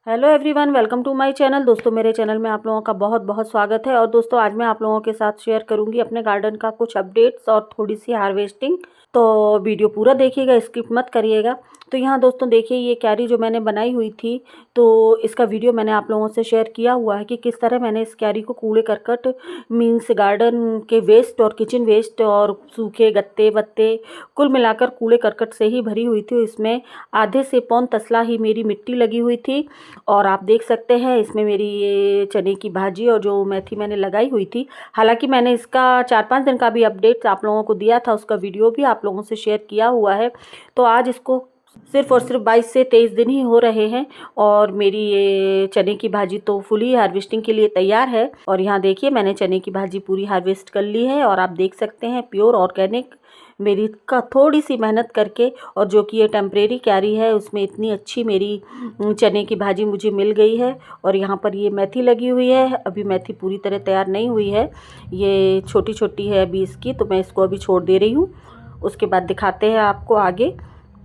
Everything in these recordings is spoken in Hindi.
Hello everyone, welcome to my channel. दोस्तों, मेरे चैनल में आप लोगों का बहुत बहुत स्वागत है। और दोस्तों, आज मैं आप लोगों के साथ शेयर करूंगी अपने गार्डन का कुछ अपडेट्स और थोड़ी सी हार्वेस्टिंग। तो वीडियो पूरा देखिएगा, स्किप मत करिएगा। तो यहाँ दोस्तों देखिए, ये क्यारी जो मैंने बनाई हुई थी, तो इसका वीडियो मैंने आप लोगों से शेयर किया हुआ है कि किस तरह मैंने इस क्यारी को कूड़े करकट मीन्स गार्डन के वेस्ट और किचन वेस्ट और सूखे गत्ते वत्ते कुल मिलाकर कूड़े करकट से ही भरी हुई थी। इसमें आधे से पौन तसला ही मेरी मिट्टी लगी हुई थी। और आप देख सकते हैं इसमें मेरी ये चने की भाजी और जो मेथी मैंने लगाई हुई थी। हालांकि मैंने इसका 4-5 दिन का भी अपडेट आप लोगों को दिया था, उसका वीडियो भी आप लोगों से शेयर किया हुआ है। तो आज इसको सिर्फ और सिर्फ 22 से 23 दिन ही हो रहे हैं और मेरी ये चने की भाजी तो फुली हार्वेस्टिंग के लिए तैयार है। और यहाँ देखिए, मैंने चने की भाजी पूरी हार्वेस्ट कर ली है और आप देख सकते हैं प्योर ऑर्गेनिक मेरी का थोड़ी सी मेहनत करके, और जो कि ये टेम्परेरी क्यारी है उसमें इतनी अच्छी मेरी चने की भाजी मुझे मिल गई है। और यहाँ पर ये मेथी लगी हुई है। अभी मेथी पूरी तरह तैयार नहीं हुई है, ये छोटी छोटी है अभी इसकी, तो मैं इसको अभी छोड़ दे रही हूँ। उसके बाद दिखाते हैं आपको आगे।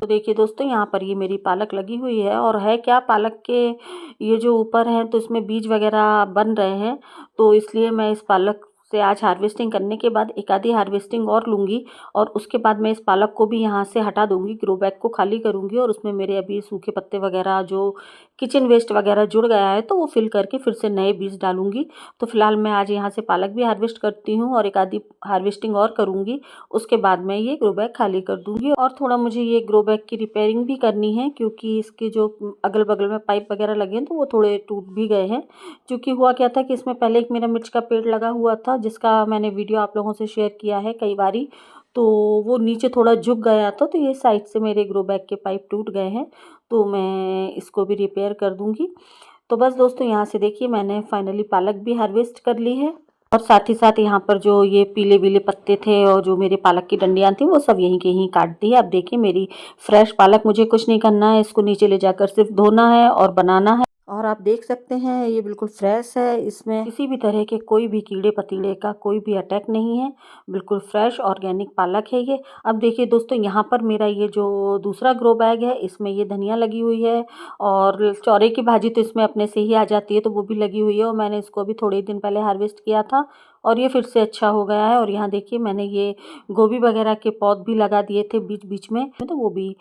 तो देखिए दोस्तों, यहाँ पर ये मेरी पालक लगी हुई है। और है क्या, पालक के ये जो ऊपर हैं तो इसमें बीज वगैरह बन रहे हैं, तो इसलिए मैं इस पालक से आज हार्वेस्टिंग करने के बाद एक आधी हार्वेस्टिंग और लूँगी। और उसके बाद मैं इस पालक को भी यहाँ से हटा दूँगी, ग्रो बैग को खाली करूँगी और उसमें मेरे अभी सूखे पत्ते वगैरह जो किचन वेस्ट वगैरह जुड़ गया है तो वो फिल करके फिर से नए बीज डालूँगी। तो फिलहाल मैं आज यहाँ से पालक भी हार्वेस्ट करती हूँ और एक आधी हार्वेस्टिंग और करूँगी। उसके बाद मैं ये ग्रो बैग खाली कर दूँगी। और थोड़ा मुझे ये ग्रो बैग की रिपेयरिंग भी करनी है, क्योंकि इसके जो अगल बगल में पाइप वगैरह लगे हैं तो वो थोड़े टूट भी गए हैं। क्योंकि हुआ क्या था कि इसमें पहले एक मेरा मिर्च का पेड़ लगा हुआ था, जिसका मैंने वीडियो आप लोगों से शेयर किया है कई बारी। तो वो नीचे थोड़ा झुक गया था, तो ये साइड से मेरे ग्रो बैग के पाइप टूट गए हैं, तो मैं इसको भी रिपेयर कर दूंगी। तो बस दोस्तों, यहाँ से देखिए मैंने फाइनली पालक भी हार्वेस्ट कर ली है। और साथ ही साथ यहाँ पर जो ये पीले पीले पत्ते थे और जो मेरे पालक की डंडियाँ थी वो सब यहीं के यहीं काट दी है। अब देखिए मेरी फ्रेश पालक, मुझे कुछ नहीं करना है, इसको नीचे ले जाकर सिर्फ धोना है और बनाना है। और आप देख सकते हैं ये बिल्कुल फ्रेश है, इसमें किसी भी तरह के कोई भी कीड़े पतीड़े का कोई भी अटैक नहीं है। बिल्कुल फ्रेश ऑर्गेनिक पालक है ये। अब देखिए दोस्तों, यहाँ पर मेरा ये जो दूसरा ग्रो बैग है इसमें ये धनिया लगी हुई है और चौरे की भाजी तो इसमें अपने से ही आ जाती है, तो वो भी लगी हुई है। और मैंने इसको अभी थोड़े दिन पहले हार्वेस्ट किया था और ये फिर से अच्छा हो गया है। और यहाँ देखिए मैंने ये गोभी वगैरह के पौध भी लगा दिए थे बीच बीच में, तो वो भी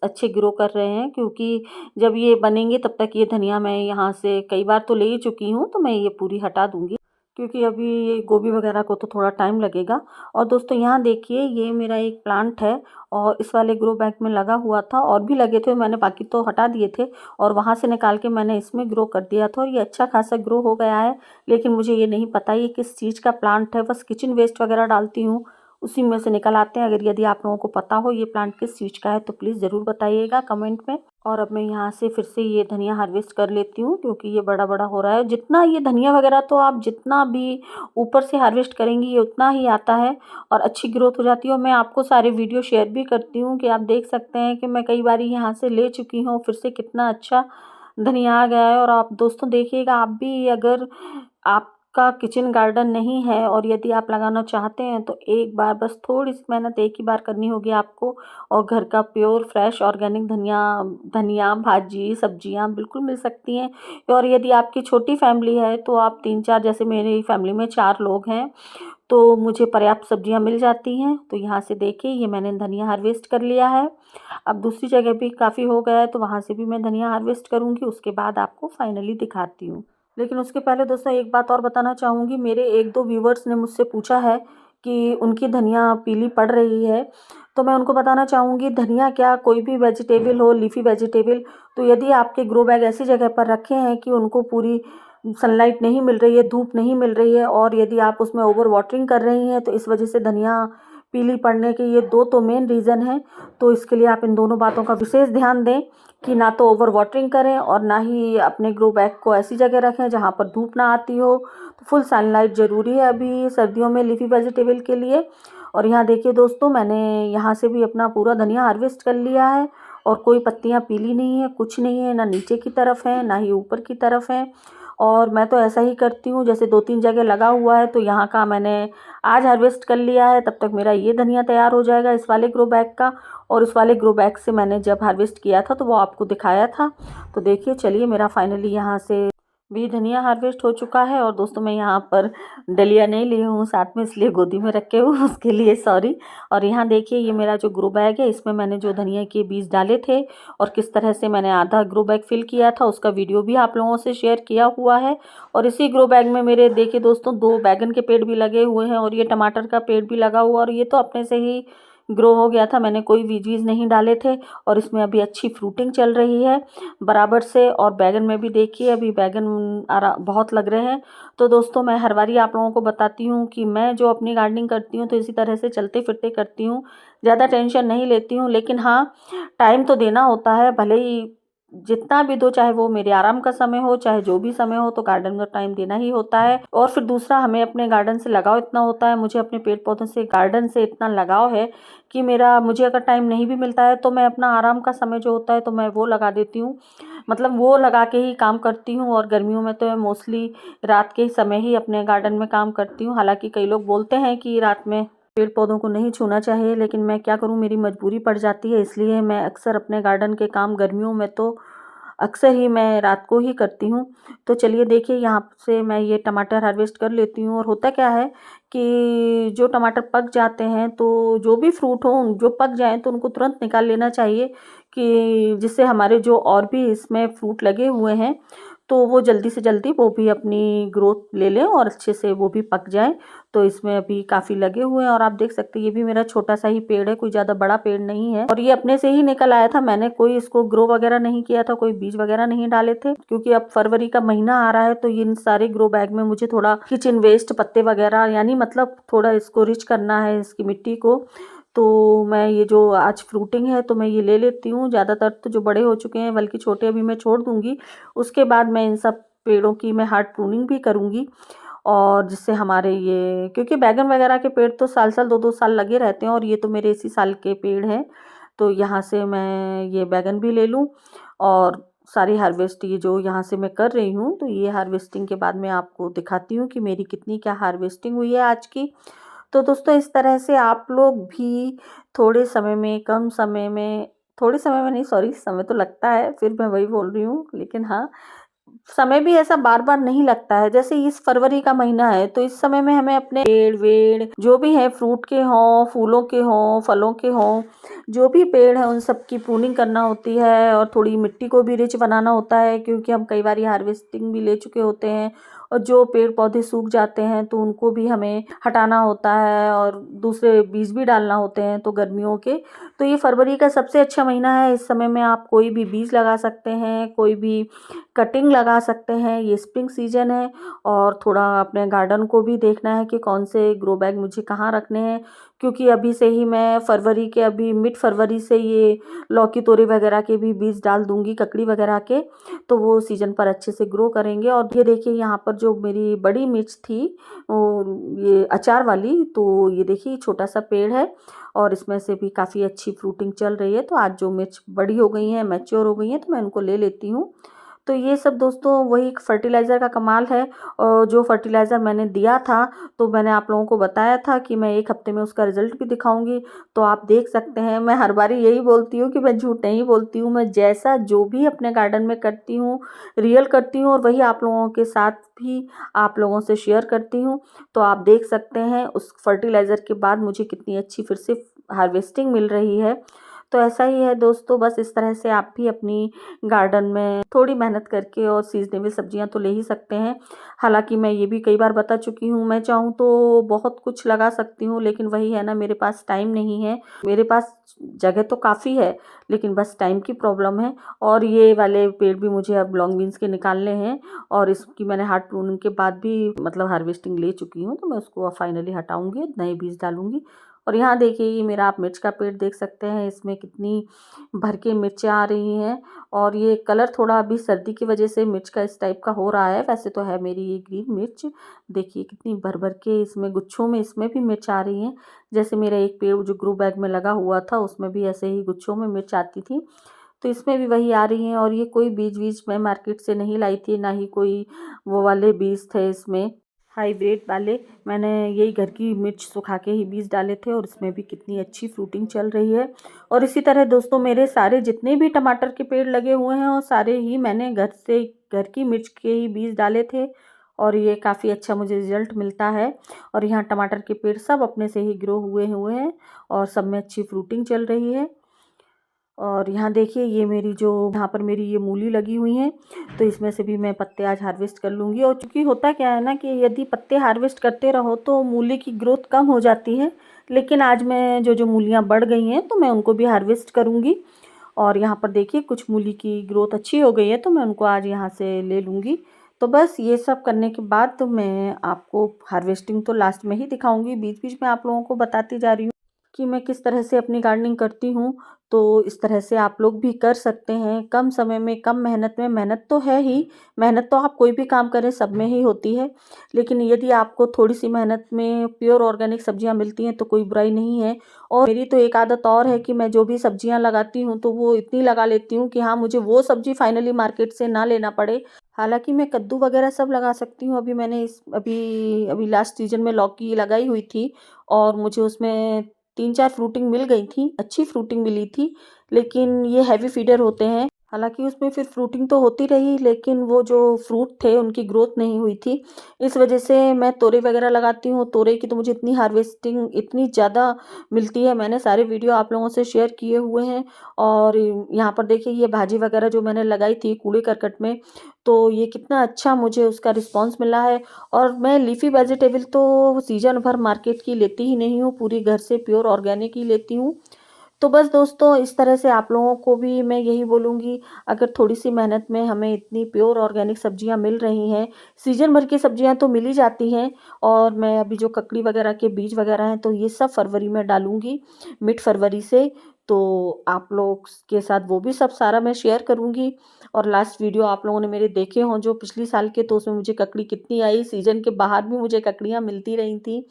अच्छे ग्रो कर रहे हैं। क्योंकि जब ये बनेंगे तब तक ये धनिया मैं यहाँ से कई बार तो ले ही चुकी हूँ, तो मैं ये पूरी हटा दूँगी, क्योंकि अभी ये गोभी वगैरह को तो थोड़ा टाइम लगेगा। और दोस्तों यहाँ देखिए, ये मेरा एक प्लांट है और इस वाले ग्रो बैग में लगा हुआ था, और भी लगे थे, मैंने बाकी तो हटा दिए थे और वहाँ से निकाल के मैंने इसमें ग्रो कर दिया था और ये अच्छा खासा ग्रो हो गया है। लेकिन मुझे ये नहीं पता ये किस चीज़ का प्लांट है, बस किचन वेस्ट वगैरह डालती हूँ उसी में से निकल आते हैं। अगर यदि आप लोगों को पता हो ये प्लांट किस चीज़ का है तो प्लीज़ ज़रूर बताइएगा कमेंट में। और अब मैं यहाँ से फिर से ये धनिया हार्वेस्ट कर लेती हूँ, क्योंकि ये बड़ा बड़ा हो रहा है। जितना ये धनिया वगैरह तो आप जितना भी ऊपर से हार्वेस्ट करेंगी ये उतना ही आता है और अच्छी ग्रोथ हो जाती है। और मैं आपको सारे वीडियो शेयर भी करती हूँ कि आप देख सकते हैं कि मैं कई बार यहाँ से ले चुकी हूँ, फिर से कितना अच्छा धनिया आ गया है। और आप दोस्तों देखिएगा, आप भी अगर आपका किचन गार्डन नहीं है और यदि आप लगाना चाहते हैं तो एक बार बस थोड़ी सी मेहनत एक ही बार करनी होगी आपको, और घर का प्योर फ्रेश ऑर्गेनिक धनिया धनिया भाजी सब्जियां बिल्कुल मिल सकती हैं। और यदि आपकी छोटी फैमिली है तो आप 3-4, जैसे मेरी फैमिली में 4 लोग हैं, तो मुझे पर्याप्त सब्जियां मिल जाती हैं। तो यहाँ से देखिए ये मैंने धनिया हार्वेस्ट कर लिया है। अब दूसरी जगह भी काफ़ी हो गया है तो वहाँ से भी मैं धनिया हार्वेस्ट करूँगी, उसके बाद आपको फाइनली दिखाती हूँ। लेकिन उसके पहले दोस्तों एक बात और बताना चाहूँगी, मेरे 1-2 व्यूवर्स ने मुझसे पूछा है कि उनकी धनिया पीली पड़ रही है। तो मैं उनको बताना चाहूँगी, धनिया क्या, कोई भी वेजिटेबल हो, लीफी वेजिटेबल, तो यदि आपके ग्रो बैग ऐसी जगह पर रखे हैं कि उनको पूरी सनलाइट नहीं मिल रही है, धूप नहीं मिल रही है, और यदि आप उसमें ओवर वाटरिंग कर रही हैं तो इस वजह से धनिया पीली पड़ने के ये 2 तो मेन रीज़न हैं। तो इसके लिए आप इन दोनों बातों का विशेष ध्यान दें कि ना तो ओवर वाटरिंग करें और ना ही अपने ग्रो बैग को ऐसी जगह रखें जहाँ पर धूप ना आती हो। तो फुल सनलाइट ज़रूरी है अभी सर्दियों में लीफी वेजिटेबल के लिए। और यहाँ देखिए दोस्तों, मैंने यहाँ से भी अपना पूरा धनिया हार्वेस्ट कर लिया है और कोई पत्तियाँ पीली नहीं है, कुछ नहीं है, ना नीचे की तरफ है ना ही ऊपर की तरफ है। और मैं तो ऐसा ही करती हूँ, जैसे 2-3 जगह लगा हुआ है तो यहाँ का मैंने आज हार्वेस्ट कर लिया है, तब तक मेरा ये धनिया तैयार हो जाएगा इस वाले ग्रो बैग का। और उस वाले ग्रो बैग से मैंने जब हार्वेस्ट किया था तो वो आपको दिखाया था। तो देखिए, चलिए, मेरा फाइनली यहाँ से भी धनिया हार्वेस्ट हो चुका है। और दोस्तों, मैं यहाँ पर डलिया नहीं ली हूँ साथ में, इसलिए गोदी में रखे हूँ, उसके लिए सॉरी। और यहाँ देखिए, ये मेरा जो ग्रो बैग है, इसमें मैंने जो धनिया के बीज डाले थे और किस तरह से मैंने आधा ग्रो बैग फिल किया था, उसका वीडियो भी आप लोगों से शेयर किया हुआ है। और इसी ग्रो बैग में मेरे देखिए दोस्तों 2 बैगन के पेड़ भी लगे हुए हैं और ये टमाटर का पेड़ भी लगा हुआ, और ये तो अपने से ही ग्रो हो गया था, मैंने कोई बीज वीज नहीं डाले थे। और इसमें अभी अच्छी फ्रूटिंग चल रही है बराबर से। और बैगन में भी देखिए, अभी बैगन बहुत लग रहे हैं। तो दोस्तों, मैं हर बारी आप लोगों को बताती हूँ कि मैं जो अपनी गार्डनिंग करती हूँ तो इसी तरह से चलते फिरते करती हूँ, ज़्यादा टेंशन नहीं लेती हूँ। लेकिन हाँ, टाइम तो देना होता है, भले ही जितना भी दो, चाहे वो मेरे आराम का समय हो, चाहे जो भी समय हो, तो गार्डन में टाइम देना ही होता है। और फिर दूसरा, हमें अपने गार्डन से लगाव इतना होता है, मुझे अपने पेड़ पौधों से, गार्डन से इतना लगाव है कि मुझे अगर टाइम नहीं भी मिलता है तो मैं अपना आराम का समय जो होता है तो मैं वो लगा देती हूँ, मतलब वो लगा के ही काम करती हूँ। और गर्मियों में तो मैं मोस्टली रात के समय ही अपने गार्डन में काम करती हूँ। हालांकि कई लोग बोलते हैं कि रात में पेड़ पौधों को नहीं छूना चाहिए, लेकिन मैं क्या करूँ, मेरी मजबूरी पड़ जाती है, इसलिए मैं अक्सर अपने गार्डन के काम गर्मियों में तो अक्सर ही मैं रात को ही करती हूँ। तो चलिए देखिए, यहाँ से मैं ये टमाटर हार्वेस्ट कर लेती हूँ। और होता क्या है कि जो टमाटर पक जाते हैं, तो जो भी फ्रूट हो जो पक जाएँ तो उनको तुरंत निकाल लेना चाहिए, कि जिससे हमारे जो और भी इसमें फ्रूट लगे हुए हैं तो वो जल्दी से जल्दी वो भी अपनी ग्रोथ ले लें और अच्छे से वो भी पक जाएँ। तो इसमें अभी काफ़ी लगे हुए हैं और आप देख सकते हैं ये भी मेरा छोटा सा ही पेड़ है, कोई ज़्यादा बड़ा पेड़ नहीं है। और ये अपने से ही निकल आया था, मैंने कोई इसको ग्रो वगैरह नहीं किया था, कोई बीज वगैरह नहीं डाले थे। क्योंकि अब फरवरी का महीना आ रहा है तो इन सारे ग्रो बैग में मुझे थोड़ा किचन वेस्ट, पत्ते वगैरह, यानी मतलब थोड़ा इसको रिच करना है, इसकी मिट्टी को। तो मैं ये जो आज फ्रूटिंग है तो मैं ये ले लेती हूँ। ज़्यादातर तो जो बड़े हो चुके हैं, बल्कि छोटे अभी मैं छोड़ दूँगी। उसके बाद मैं इन सब पेड़ों की मैं हार्ड प्रूनिंग भी करूँगी। और जिससे हमारे ये, क्योंकि बैगन वगैरह के पेड़ तो साल-साल 2-2 साल लगे रहते हैं और ये तो मेरे इसी साल के पेड़ हैं। तो यहाँ से मैं ये बैगन भी ले लूँ और सारी हार्वेस्ट ये जो यहाँ से मैं कर रही हूँ, तो ये हार्वेस्टिंग के बाद मैं आपको दिखाती हूँ कि मेरी कितनी क्या हार्वेस्टिंग हुई है आज की। तो दोस्तों, इस तरह से आप लोग भी थोड़े समय में, कम समय में, थोड़े समय में नहीं, सॉरी, समय तो लगता है, फिर मैं वही बोल रही हूँ, लेकिन हाँ, समय भी ऐसा बार-बार नहीं लगता है। जैसे इस फरवरी का महीना है, तो इस समय में हमें अपने पेड़-वेड़ जो भी हैं, फ्रूट के हों, फूलों के हों, फलों के हों, जो भी पेड़ हैं उन सब की प्रूनिंग करना होती है और थोड़ी मिट्टी को भी रिच बनाना होता है, क्योंकि हम कई बारी हार्वेस्टिंग भी ले चुके होते हैं। और जो पेड़-पौधे सूख जाते हैं तो उनको भी हमें हटाना होता है और दूसरे बीज भी डालना होते हैं, तो गर्मियों के। तो ये फरवरी का सबसे अच्छा महीना है, इस समय में आप कोई भी बीज लगा सकते हैं, कोई भी कटिंग लगा सकते हैं। ये स्प्रिंग सीजन है और थोड़ा अपने गार्डन को भी देखना है कि कौन से ग्रो बैग मुझे कहाँ रखने हैं, क्योंकि अभी से ही मैं फरवरी के, अभी मिड फरवरी से ये लौकी तोरी वगैरह के भी बीज डाल दूंगी, ककड़ी वगैरह के, तो वो सीजन पर अच्छे से ग्रो करेंगे। और ये देखिए, यहाँ पर जो मेरी बड़ी मिर्च थी, ये अचार वाली, तो ये देखिए छोटा सा पेड़ है और इसमें से भी काफ़ी अच्छी फ्रूटिंग चल रही है। तो आज जो मिर्च बड़ी हो गई हैं, मैच्योर हो गई हैं, तो मैं उनको ले लेती हूँ। तो ये सब दोस्तों वही फर्टिलाइज़र का कमाल है। और जो फर्टिलाइज़र मैंने दिया था, तो मैंने आप लोगों को बताया था कि मैं 1 हफ्ते में उसका रिज़ल्ट भी दिखाऊंगी। तो आप देख सकते हैं, मैं हर बारी यही बोलती हूँ कि मैं झूठ नहीं बोलती हूँ, मैं जैसा जो भी अपने गार्डन में करती हूँ, रियल करती हूँ और वही आप लोगों के साथ भी आप लोगों से शेयर करती हूँ। तो आप देख सकते हैं उस फर्टिलाइज़र के बाद मुझे कितनी अच्छी फिर से हार्वेस्टिंग मिल रही है। तो ऐसा ही है दोस्तों, बस इस तरह से आप भी अपनी गार्डन में थोड़ी मेहनत करके और सीज़नेबल सब्जियां तो ले ही सकते हैं। हालांकि मैं ये भी कई बार बता चुकी हूँ, मैं चाहूँ तो बहुत कुछ लगा सकती हूँ, लेकिन वही है ना, मेरे पास टाइम नहीं है। मेरे पास जगह तो काफ़ी है, लेकिन बस टाइम की प्रॉब्लम है। और ये वाले पेड़ भी मुझे अब लॉन्ग बीन्स के निकालने हैं और इसकी मैंने हार्ड प्रूनिंग के बाद भी मतलब हार्वेस्टिंग ले चुकी हूँ, तो मैं उसको फाइनली हटाऊंगी, नए बीज डालूंगी। और यहाँ देखिए, ये मेरा आप मिर्च का पेड़ देख सकते हैं, इसमें कितनी भर के मिर्चें आ रही हैं। और ये कलर थोड़ा अभी सर्दी की वजह से मिर्च का इस टाइप का हो रहा है, वैसे तो है मेरी ये ग्रीन मिर्च। देखिए कितनी भर भर के इसमें गुच्छों में इसमें भी मिर्च आ रही हैं। जैसे मेरा एक पेड़ जो ग्रो बैग में लगा हुआ था, उसमें भी ऐसे ही गुच्छों में मिर्च आती थी। तो इसमें भी वही आ रही हैं। और ये कोई बीज वीज मैं मार्केट से नहीं लाई थी, ना ही कोई वो वाले बीज थे इसमें हाइब्रिड वाले। मैंने यही घर की मिर्च सुखा के ही बीज डाले थे और इसमें भी कितनी अच्छी फ्रूटिंग चल रही है। और इसी तरह दोस्तों मेरे सारे जितने भी टमाटर के पेड़ लगे हुए हैं और सारे ही मैंने घर की मिर्च के ही बीज डाले थे और ये काफ़ी अच्छा मुझे रिजल्ट मिलता है। और यहाँ टमाटर के पेड़ सब अपने से ही ग्रो हुए हैं और सब में अच्छी फ्रूटिंग चल रही है। और यहाँ देखिए ये मेरी जो यहाँ पर मेरी ये मूली लगी हुई हैं, तो इसमें से भी मैं पत्ते आज हार्वेस्ट कर लूँगी। और चूँकि होता क्या है ना कि यदि पत्ते हार्वेस्ट करते रहो तो मूली की ग्रोथ कम हो जाती है, लेकिन आज मैं जो मूलियाँ बढ़ गई हैं तो मैं उनको भी हार्वेस्ट करूँगी। और यहाँ पर देखिए कुछ मूली की ग्रोथ अच्छी हो गई है तो मैं उनको आज यहाँ से ले लूँगी। तो बस ये सब करने के बाद तो मैं आपको हार्वेस्टिंग तो लास्ट में ही दिखाऊँगी, बीच बीच में आप लोगों को बताती जा रही हूँ कि मैं किस तरह से अपनी गार्डनिंग करती हूँ। तो इस तरह से आप लोग भी कर सकते हैं कम समय में कम मेहनत में। मेहनत तो है ही, मेहनत तो आप कोई भी काम करें सब में ही होती है, लेकिन यदि आपको थोड़ी सी मेहनत में प्योर ऑर्गेनिक सब्जियां मिलती हैं तो कोई बुराई नहीं है। और मेरी तो एक आदत और है कि मैं जो भी सब्जियां लगाती हूँ तो वो इतनी लगा लेती हूँ कि हाँ मुझे वो सब्जी फाइनली मार्केट से ना लेना पड़े। हालांकि मैं कद्दू वगैरह सब लगा सकती हूँ। अभी मैंने इस अभी अभी लास्ट सीजन में लौकी लगाई हुई थी और मुझे उसमें 3-4 फ्रूटिंग मिल गई थी, अच्छी फ्रूटिंग मिली थी। लेकिन ये हैवी फीडर होते हैं, हालाँकि उसमें फिर फ्रूटिंग तो होती रही लेकिन वो जो फ्रूट थे उनकी ग्रोथ नहीं हुई थी। इस वजह से मैं तोरई वगैरह लगाती हूँ, तोरई की तो मुझे इतनी हार्वेस्टिंग इतनी ज़्यादा मिलती है, मैंने सारे वीडियो आप लोगों से शेयर किए हुए हैं। और यहाँ पर देखिए ये भाजी वगैरह जो मैंने लगाई थी कूड़े करकट में, तो ये कितना अच्छा मुझे उसका रिस्पॉन्स मिला है। और मैं लीफ़ी वेजिटेबल तो सीज़न भर मार्केट की लेती ही नहीं हूँ, पूरी घर से प्योर ऑर्गेनिक ही लेती हूँ। तो बस दोस्तों इस तरह से आप लोगों को भी मैं यही बोलूँगी, अगर थोड़ी-सी मेहनत में हमें इतनी प्योर ऑर्गेनिक सब्जियाँ मिल रही हैं, सीज़न भर की सब्जियाँ तो मिल ही जाती हैं। और मैं अभी जो ककड़ी वगैरह के बीज वगैरह हैं तो ये सब फरवरी में डालूँगी, मिड फरवरी से। तो आप लोग के साथ वो भी सब सारा मैं शेयर करूँगी। और लास्ट वीडियो आप लोगों ने मेरे देखे हों जो पिछली साल के, तो उसमें मुझे ककड़ी कितनी आई, सीज़न के बाहर भी मुझे ककड़ियाँ मिलती रही थी,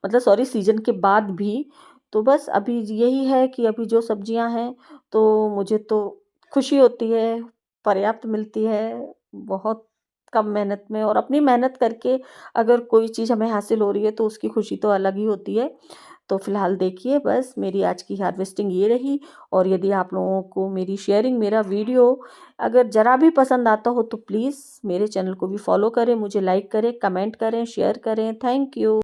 मतलब सॉरी सीज़न के बाद भी। तो बस अभी यही है कि अभी जो सब्जियां हैं तो मुझे तो खुशी होती है, पर्याप्त मिलती है, बहुत कम मेहनत में। और अपनी मेहनत करके अगर कोई चीज़ हमें हासिल हो रही है तो उसकी खुशी तो अलग ही होती है। तो फिलहाल देखिए बस मेरी आज की हार्वेस्टिंग ये रही। और यदि आप लोगों को मेरी शेयरिंग मेरा वीडियो अगर ज़रा भी पसंद आता हो तो प्लीज़ मेरे चैनल को भी फॉलो करें, मुझे लाइक करें, कमेंट करें, शेयर करें। Thank you.